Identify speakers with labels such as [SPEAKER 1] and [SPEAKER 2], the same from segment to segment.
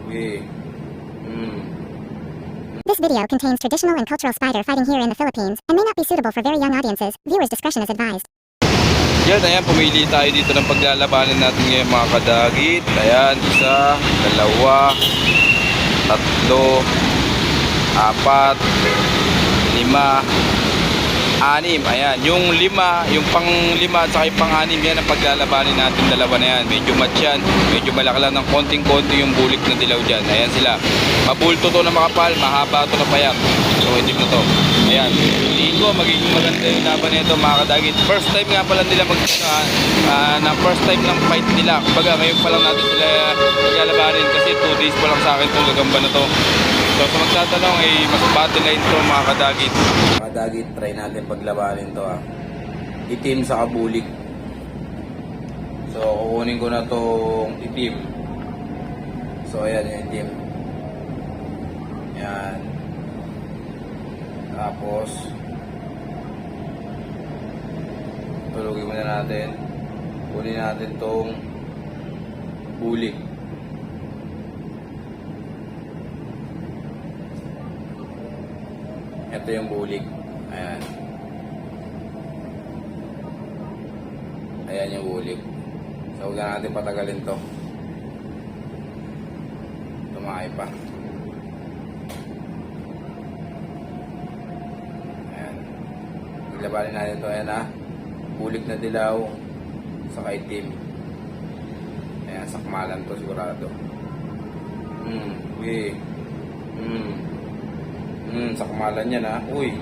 [SPEAKER 1] Okay.
[SPEAKER 2] This video contains traditional and cultural spider fighting here in the Philippines and may not be suitable for very young audiences. Viewers' discretion is advised.
[SPEAKER 1] Yan, ayan, pumili tayo dito ng paglalabanan natin ngayon mga kadagit. Ayan, 1, 2, 3, 4, 5, 6. Ayan, yung 5, yung pang-5 at saka yung pang-6 yan ang paglalabanin natin, dalawa na yan. Medyo match yan, medyo malaki lang ng konting-konti yung bulik na dilaw dyan. Ayan sila, mabulto to na makapal, mahaba to na payak. So itim na to. Ayan, tingin ko magiging maganda yung laban nito mga kadagit. First time nga pala nila na first time ng fight nila. Kumbaga ngayon pa lang natin sila paglalabanin kasi 2 days pa lang sa akin itong gagamba na to. So kung magtatanong ay mas battle line to mga kadagit. Mga kadagit, try natin paglabanin to itim sa kabulik. So kukunin ko na tong itim. So ayan yung itim. Ayan. Tapos tulugin muna natin. Kunin natin tong bulik. Ito yung bulik. Ayan. Ayan yung bulik. So huwag na natin patagalin to. Tumakay pa. Ayan. Iglabanin natin to. Ayan bulik na dilaw. Saka itim. Ayan, sakmalan to sigurado. Okay. Sakmalan yan Uy.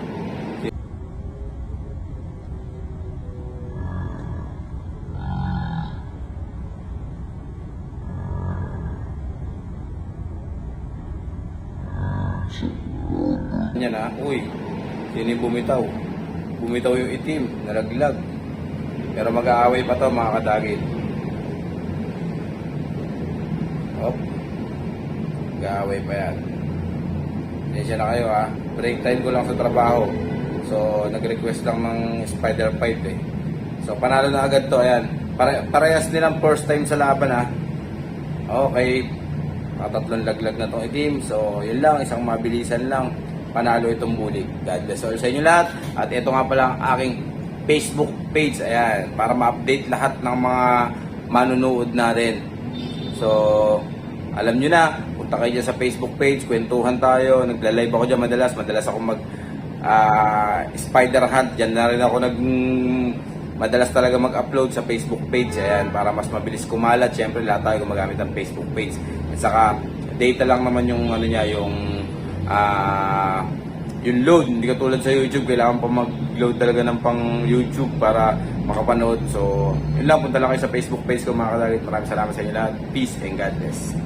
[SPEAKER 1] Yan Uy. Sino yung bumitaw? Bumitaw yung itim, nalaglag. Pero mag-aaway pa to mga kadagit. Mag-aaway pa yan. Diyan na kayo break time ko lang sa trabaho. So nag-request lang ng spider fight So panalo na agad to. Ayan, parehas nilang first time sa laban Okay, tatlong laglag na tong itim. So yun lang, isang mabilisan lang, panalo itong bulik. God bless all sa inyo lahat. At ito nga pala ang aking Facebook page. Ayan, para ma-update lahat ng mga manunood natin. So alam nyo na, punta kayo dyan sa Facebook page, kwentuhan tayo, nagla-live ako dyan madalas ako mag spider hunt, dyan na rin ako madalas talaga mag-upload sa Facebook page. Ayan, para mas mabilis kumalat. Siyempre lahat tayo gumagamit ng Facebook page. At saka data lang naman yung yung load, hindi katulad sa YouTube, kailangan pa mag-load talaga ng pang YouTube para makapanood. So yun lang, punta lang kayo sa Facebook page ko mga kadagit. Maraming salamat sa inyo lahat. Peace and God bless.